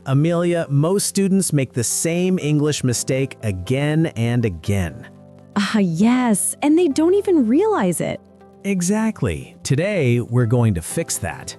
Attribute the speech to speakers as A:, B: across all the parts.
A: Amelia, most students make the same English mistake again and again.
B: Yes, and they don't even realize it.
A: Exactly. Today, we're going to fix that.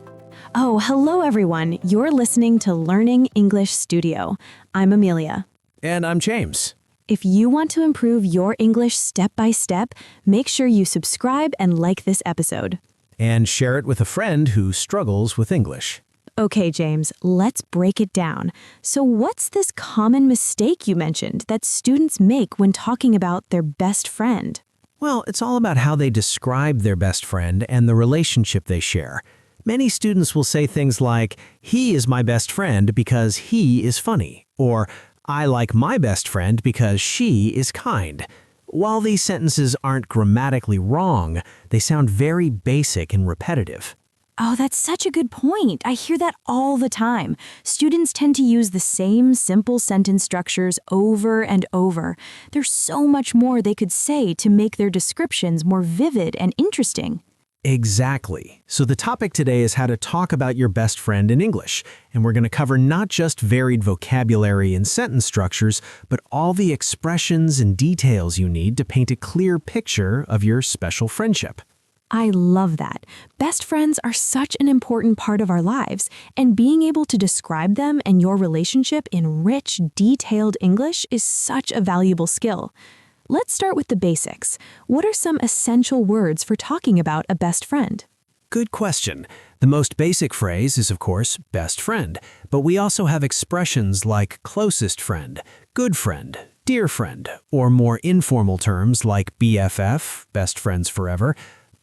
B: Oh, hello everyone. You're listening to Learning English Studio. I'm Amelia.
A: And I'm James.
B: If you want to improve your English step by step, make sure you subscribe and like this episode.
A: And share it with a friend who struggles with English.
B: Okay, James, let's break it down. So what's this common mistake you mentioned that students make when talking about their best friend?
A: Well, it's all about how they describe their best friend and the relationship they share. Many students will say things like, "He is my best friend because he is funny," or "I like my best friend because she is kind." While these sentences aren't grammatically wrong, they sound very basic and repetitive.
B: Oh, that's such a good point. I hear that all the time. Students tend to use the same simple sentence structures over and over. There's so much more they could say to make their descriptions more vivid and interesting.
A: Exactly. So the topic today is how to talk about your best friend in English. And we're going to cover not just varied vocabulary and sentence structures, but all the expressions and details you need to paint a clear picture of your special friendship.
B: I love that. Best friends are such an important part of our lives, and being able to describe them and your relationship in rich, detailed English is such a valuable skill. Let's start with the basics. What are some essential words for talking about a best friend?
A: Good question. The most basic phrase is, of course, best friend, but we also have expressions like closest friend, good friend, dear friend, or more informal terms like BFF, best friends forever,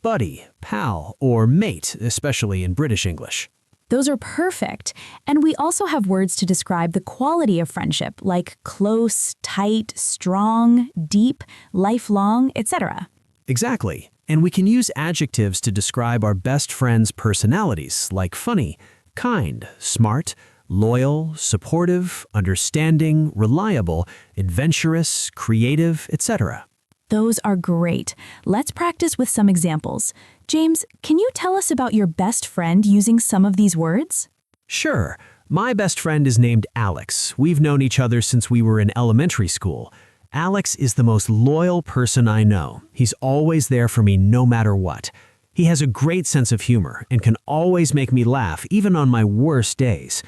A: buddy, pal, or mate, especially in British English.
B: Those are perfect. And we also have words to describe the quality of friendship, like close, tight, strong, deep, lifelong, etc.
A: Exactly. And we can use adjectives to describe our best friends' personalities, like funny, kind, smart, loyal, supportive, understanding, reliable, adventurous, creative, etc.
B: Those are great. Let's practice with some examples. James, can you tell us about your best friend using some of these words?
A: Sure. My best friend is named Alex. We've known each other since we were in elementary school. Alex is the most loyal person I know. He's always there for me no matter what. He has a great sense of humor and can always make me laugh even on my worst days.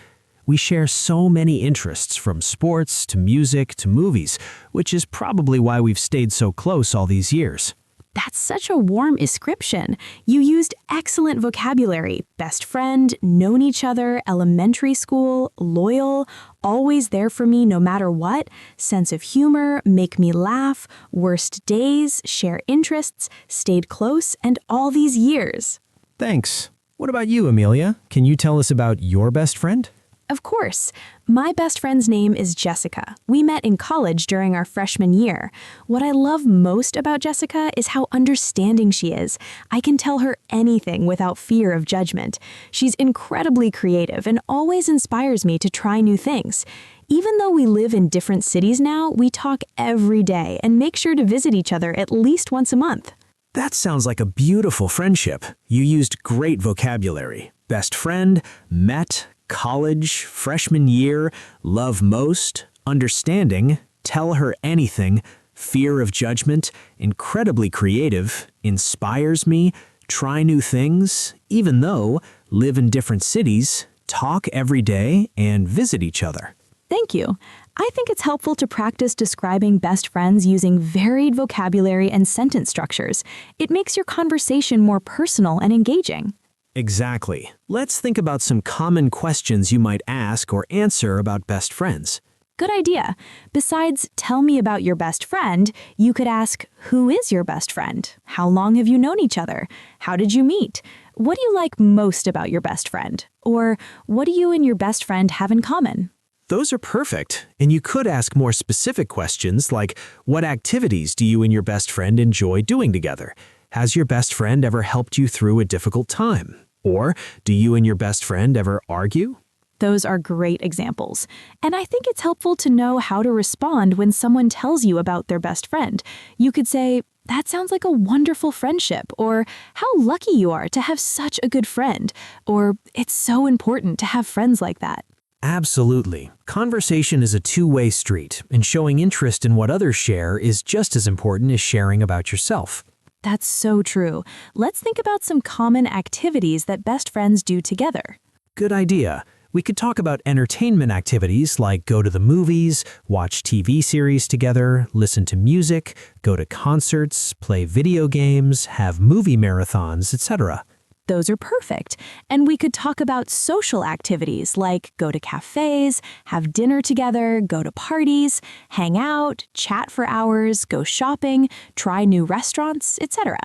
A: We share so many interests from sports to music to movies, which is probably why we've stayed so close all these years.
B: That's such a warm description. You used excellent vocabulary. Best friend, known each other, elementary school, loyal, always there for me no matter what, sense of humor, make me laugh, worst days, share interests, stayed close, and all these years.
A: Thanks. What about you, Amelia? Can you tell us about your best friend?
B: Of course. My best friend's name is Jessica. We met in college during our freshman year. What I love most about Jessica is how understanding she is. I can tell her anything without fear of judgment. She's incredibly creative and always inspires me to try new things. Even though we live in different cities now, we talk every day and make sure to visit each other at least once a month.
A: That sounds like a beautiful friendship. You used great vocabulary. Best friend, met, college, freshman year, love most, understanding, tell her anything, fear of judgment, incredibly creative, inspires me, try new things, even though, live in different cities, talk every day, and visit each other.
B: Thank you. I think it's helpful to practice describing best friends using varied vocabulary and sentence structures. It makes your conversation more personal and engaging.
A: Exactly. Let's think about some common questions you might ask or answer about best friends.
B: Good idea. Besides, tell me about your best friend, you could ask, who is your best friend? How long have you known each other? How did you meet? What do you like most about your best friend? Or what do you and your best friend have in common?
A: Those are perfect. And you could ask more specific questions like, what activities do you and your best friend enjoy doing together? Has your best friend ever helped you through a difficult time? Or do you and your best friend ever argue?
B: Those are great examples. And I think it's helpful to know how to respond when someone tells you about their best friend. You could say, that sounds like a wonderful friendship, or how lucky you are to have such a good friend, or it's so important to have friends like that.
A: Absolutely. Conversation is a two-way street, and showing interest in what others share is just as important as sharing about yourself.
B: That's so true. Let's think about some common activities that best friends do together.
A: Good idea. We could talk about entertainment activities like go to the movies, watch TV series together, listen to music, go to concerts, play video games, have movie marathons, etc.
B: Those are perfect. And we could talk about social activities like go to cafes, have dinner together, go to parties, hang out, chat for hours, go shopping, try new restaurants, etc.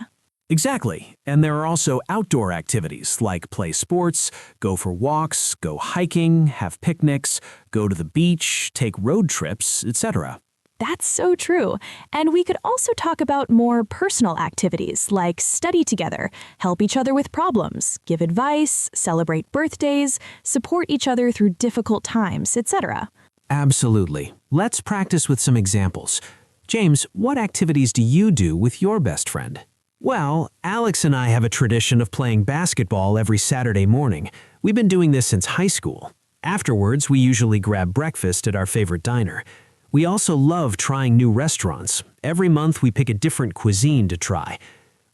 A: Exactly. And there are also outdoor activities like play sports, go for walks, go hiking, have picnics, go to the beach, take road trips, etc.
B: That's so true. And we could also talk about more personal activities like study together, help each other with problems, give advice, celebrate birthdays, support each other through difficult times, etc.
A: Absolutely. Let's practice with some examples. James, what activities do you do with your best friend? Well, Alex and I have a tradition of playing basketball every Saturday morning. We've been doing this since high school. Afterwards, we usually grab breakfast at our favorite diner. We also love trying new restaurants. Every month, we pick a different cuisine to try.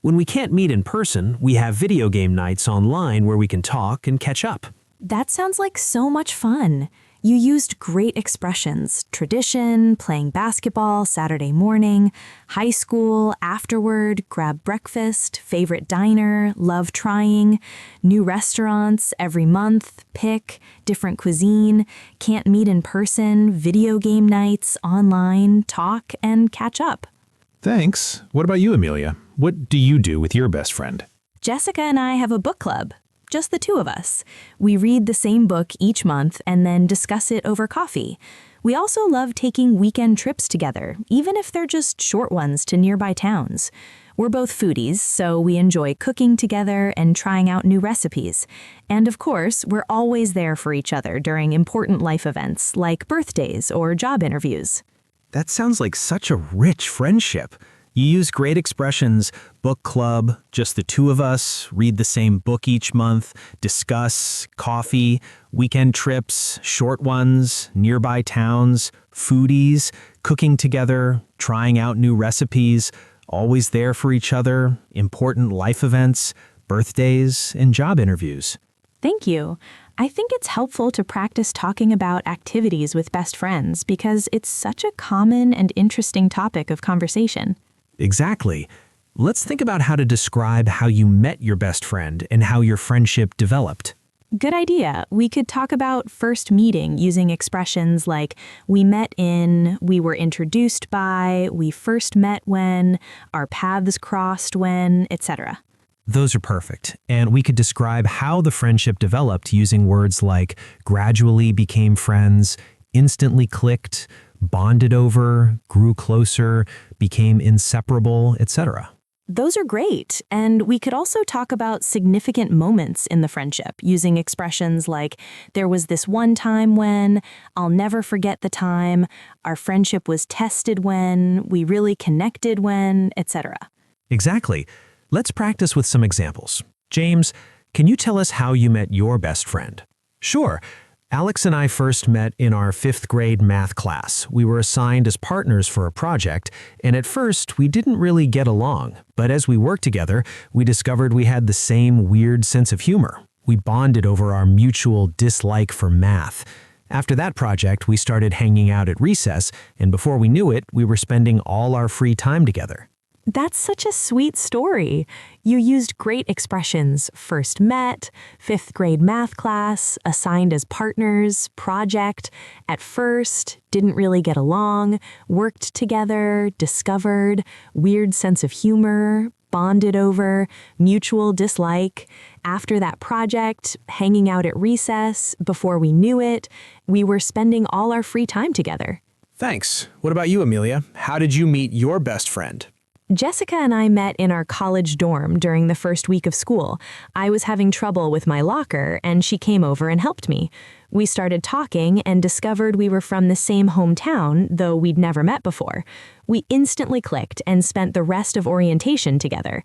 A: When we can't meet in person, we have video game nights online where we can talk and catch up.
B: That sounds like so much fun. You used great expressions: tradition, playing basketball, Saturday morning, high school, afterward, grab breakfast, favorite diner, love trying, new restaurants, every month, pick, different cuisine, can't meet in person, video game nights, online, talk, and catch up.
C: Thanks. What about you, Amelia? What do you do with your best friend?
B: Jessica and I have a book club. Just the two of us. We read the same book each month and then discuss it over coffee. We also love taking weekend trips together, even if they're just short ones to nearby towns. We're both foodies, so we enjoy cooking together and trying out new recipes. And of course, we're always there for each other during important life events like birthdays or job interviews.
A: That sounds like such a rich friendship. You use great expressions: book club, just the two of us, read the same book each month, discuss, coffee, weekend trips, short ones, nearby towns, foodies, cooking together, trying out new recipes, always there for each other, important life events, birthdays, and job interviews.
B: Thank you. I think it's helpful to practice talking about activities with best friends because it's such a common and interesting topic of conversation.
A: Exactly. Let's think about how to describe how you met your best friend and how your friendship developed.
B: Good idea. We could talk about first meeting using expressions like we met in, we were introduced by, we first met when, our paths crossed when, etc.
A: Those are perfect. And we could describe how the friendship developed using words like gradually became friends, instantly clicked, bonded over, grew closer, became inseparable, etc.
B: Those are great. And we could also talk about significant moments in the friendship using expressions like there was this one time when, I'll never forget the time, our friendship was tested when, we really connected when, etc.
A: Exactly. Let's practice with some examples. James, can you tell us how you met your best friend? Sure. Alex and I first met in our 5th grade math class. We were assigned as partners for a project, and at first we didn't really get along. But as we worked together, we discovered we had the same weird sense of humor. We bonded over our mutual dislike for math. After that project, we started hanging out at recess, and before we knew it, we were spending all our free time together.
B: That's such a sweet story. You used great expressions: first met, 5th grade math class, assigned as partners, project, at first, didn't really get along, worked together, discovered, weird sense of humor, bonded over, mutual dislike. After that project, hanging out at recess, before we knew it, we were spending all our free time together.
A: Thanks. What about you, Amelia? How did you meet your best friend?
B: Jessica and I met in our college dorm during the first week of school. I was having trouble with my locker, and she came over and helped me. We started talking and discovered we were from the same hometown, though we'd never met before. We instantly clicked and spent the rest of orientation together.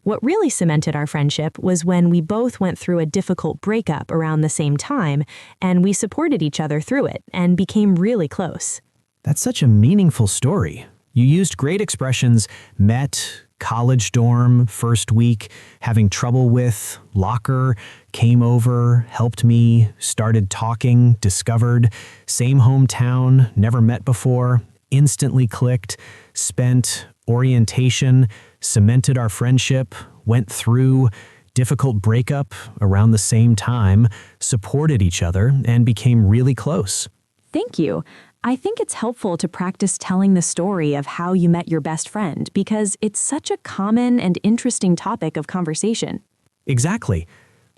B: What really cemented our friendship was when we both went through a difficult breakup around the same time, and we supported each other through it and became really close.
A: That's such a meaningful story. You used great expressions: met, college dorm, first week, having trouble with, locker, came over, helped me, started talking, discovered, same hometown, never met before, instantly clicked, spent, orientation, cemented our friendship, went through, difficult breakup around the same time, supported each other, and became really close.
B: Thank you. I think it's helpful to practice telling the story of how you met your best friend because it's such a common and interesting topic of conversation.
A: Exactly.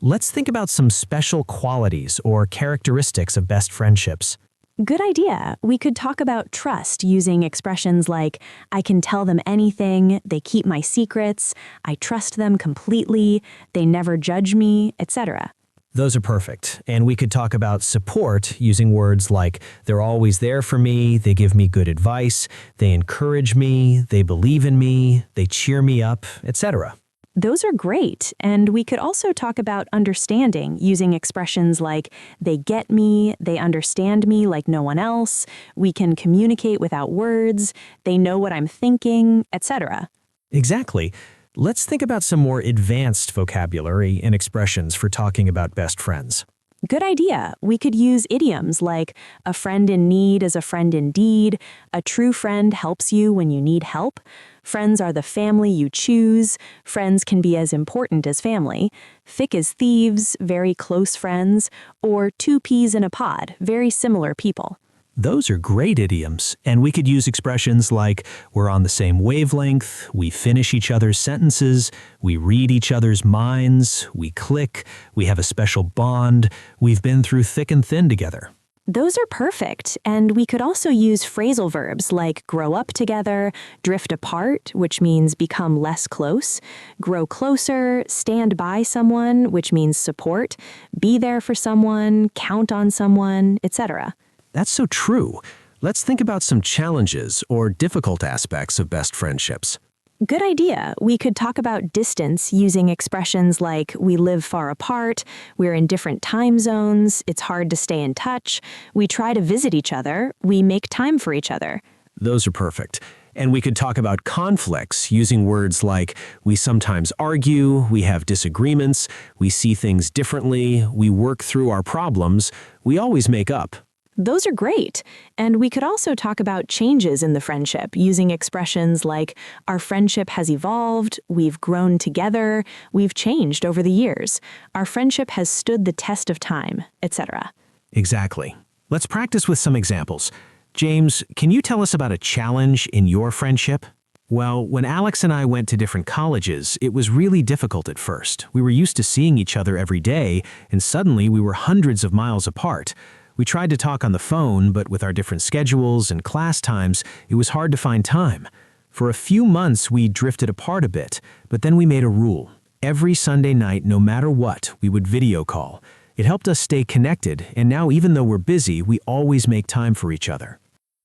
A: Let's think about some special qualities or characteristics of best friendships.
B: Good idea. We could talk about trust using expressions like, I can tell them anything, they keep my secrets, I trust them completely, they never judge me, etc.
A: Those are perfect. And we could talk about support using words like, they're always there for me, they give me good advice, they encourage me, they believe in me, they cheer me up, etc.
B: Those are great. And we could also talk about understanding using expressions like, they get me, they understand me like no one else, we can communicate without words, they know what I'm thinking, etc.
A: Exactly. Let's think about some more advanced vocabulary and expressions for talking about best friends.
B: Good idea. We could use idioms like, a friend in need is a friend indeed, a true friend helps you when you need help, friends are the family you choose, friends can be as important as family, thick as thieves, very close friends, or two peas in a pod, very similar people.
A: Those are great idioms, and we could use expressions like, we're on the same wavelength, we finish each other's sentences, we read each other's minds, we click, we have a special bond, we've been through thick and thin together.
B: Those are perfect, and we could also use phrasal verbs like grow up together, drift apart, which means become less close, grow closer, stand by someone, which means support, be there for someone, count on someone, etc.
A: That's so true. Let's think about some challenges or difficult aspects of best friendships.
B: Good idea. We could talk about distance using expressions like we live far apart, we're in different time zones, it's hard to stay in touch, we try to visit each other, we make time for each other.
A: Those are perfect. And we could talk about conflicts using words like, we sometimes argue, we have disagreements, we see things differently, we work through our problems, we always make up.
B: Those are great. And we could also talk about changes in the friendship using expressions like, our friendship has evolved, we've grown together, we've changed over the years, our friendship has stood the test of time, etc.
A: Exactly. Let's practice with some examples. James, can you tell us about a challenge in your friendship? Well, when Alex and I went to different colleges, it was really difficult at first. We were used to seeing each other every day, and suddenly we were hundreds of miles apart. We tried to talk on the phone, but with our different schedules and class times, it was hard to find time. For a few months, we drifted apart a bit, but then we made a rule. Every Sunday night, no matter what, we would video call. It helped us stay connected, and now even though we're busy, we always make time for each other.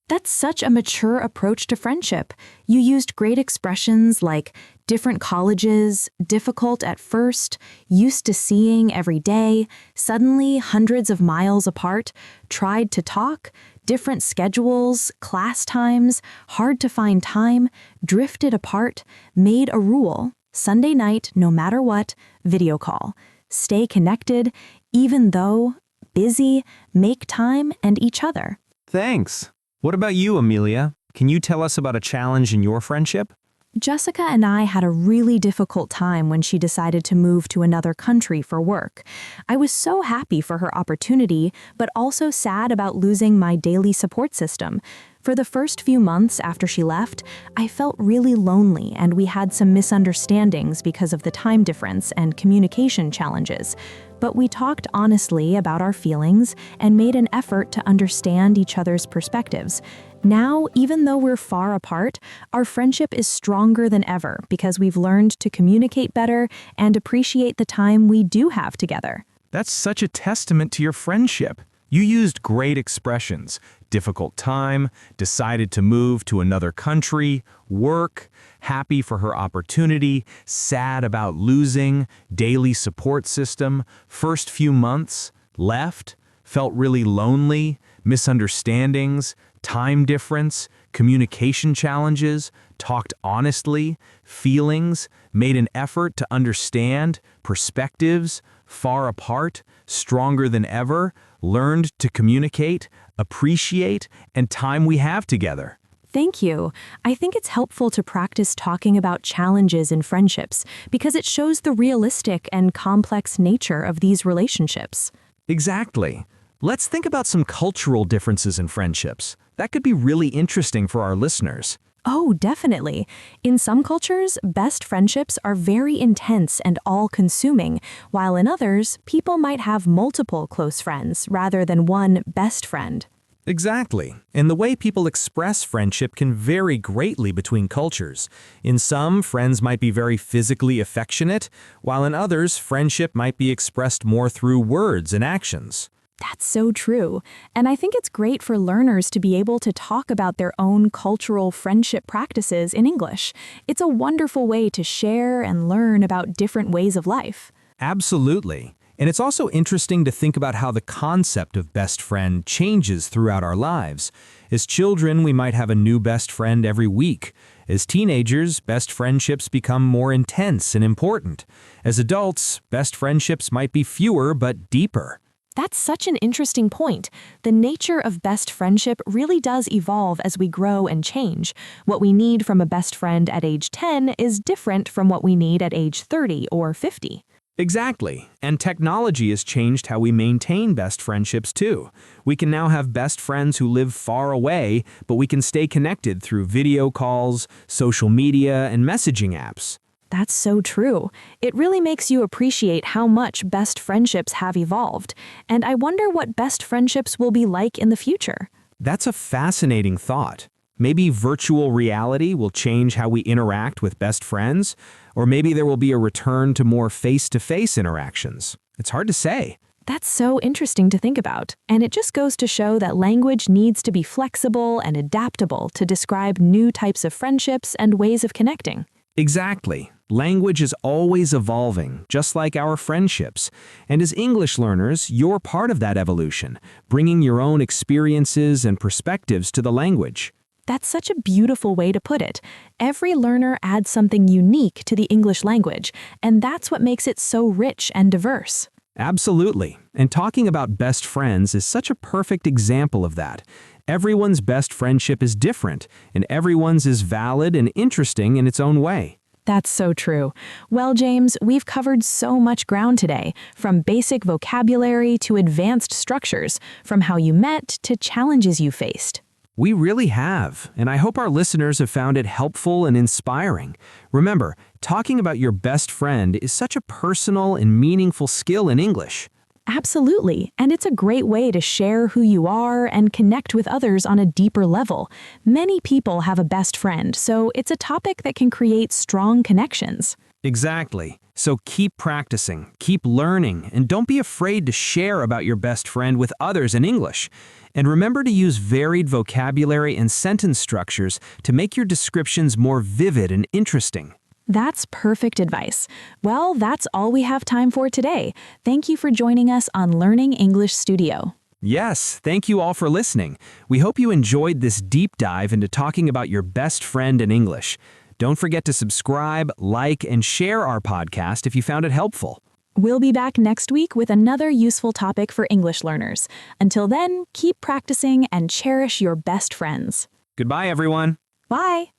B: That's such a mature approach to friendship. You used great expressions like different colleges, difficult at first, used to seeing every day, suddenly hundreds of miles apart, tried to talk, different schedules, class times, hard to find time, drifted apart, made a rule, Sunday night, no matter what, video call, stay connected, even though, busy, make time and each other.
D: Thanks. What about you, Amelia? Can you tell us about a challenge in your friendship?
B: Jessica and I had a really difficult time when she decided to move to another country for work. I was so happy for her opportunity, but also sad about losing my daily support system. For the first few months after she left, I felt really lonely and we had some misunderstandings because of the time difference and communication challenges. But we talked honestly about our feelings and made an effort to understand each other's perspectives. Now, even though we're far apart, our friendship is stronger than ever because we've learned to communicate better and appreciate the time we do have together.
E: That's such a testament to your friendship.
D: You used great expressions: difficult time, decided to move to another country, work, happy for her opportunity, sad about losing, daily support system, first few months, left, felt really lonely, misunderstandings, time difference, communication challenges, talked honestly, feelings, made an effort to understand, perspectives, far apart, stronger than ever, learned to communicate, appreciate, and time we have together.
B: Thank you. I think it's helpful to practice talking about challenges in friendships because it shows the realistic and complex nature of these relationships.
A: Exactly. Let's think about some cultural differences in friendships. That could be really interesting for our listeners.
B: Oh, definitely. In some cultures, best friendships are very intense and all-consuming, while in others, people might have multiple close friends rather than one best friend.
A: Exactly. And the way people express friendship can vary greatly between cultures. In some, friends might be very physically affectionate, while in others, friendship might be expressed more through words and actions.
B: That's so true. And I think it's great for learners to be able to talk about their own cultural friendship practices in English. It's a wonderful way to share and learn about different ways of life.
A: Absolutely. And it's also interesting to think about how the concept of best friend changes throughout our lives. As children, we might have a new best friend every week. As teenagers, best friendships become more intense and important. As adults, best friendships might be fewer but deeper.
B: That's such an interesting point. The nature of best friendship really does evolve as we grow and change. What we need from a best friend at age 10 is different from what we need at age 30 or 50.
A: Exactly. And technology has changed how we maintain best friendships too. We can now have best friends who live far away, but we can stay connected through video calls, social media, and messaging apps.
B: That's so true. It really makes you appreciate how much best friendships have evolved. And I wonder what best friendships will be like in the future.
A: That's a fascinating thought. Maybe virtual reality will change how we interact with best friends, or maybe there will be a return to more face-to-face interactions. It's hard to say.
B: That's so interesting to think about. And it just goes to show that language needs to be flexible and adaptable to describe new types of friendships and ways of connecting.
A: Exactly. Language is always evolving, just like our friendships. And as English learners, you're part of that evolution, bringing your own experiences and perspectives to the language.
B: That's such a beautiful way to put it. Every learner adds something unique to the English language, and that's what makes it so rich and diverse.
A: Absolutely. And talking about best friends is such a perfect example of that. Everyone's best friendship is different, and everyone's is valid and interesting in its own way.
B: That's so true. Well, James, we've covered so much ground today, from basic vocabulary to advanced structures, from how you met to challenges you faced.
A: We really have, and I hope our listeners have found it helpful and inspiring. Remember, talking about your best friend is such a personal and meaningful skill in English.
B: Absolutely, and it's a great way to share who you are and connect with others on a deeper level. Many people have a best friend, so it's a topic that can create strong connections.
A: Exactly. So keep practicing, keep learning, and don't be afraid to share about your best friend with others in English. And remember to use varied vocabulary and sentence structures to make your descriptions more vivid and interesting.
B: That's perfect advice. Well, that's all we have time for today. Thank you for joining us on Learning English Studio.
A: Yes, thank you all for listening. We hope you enjoyed this deep dive into talking about your best friend in English. Don't forget to subscribe, like, and share our podcast if you found it helpful.
B: We'll be back next week with another useful topic for English learners. Until then, keep practicing and cherish your best friends.
A: Goodbye, everyone.
B: Bye!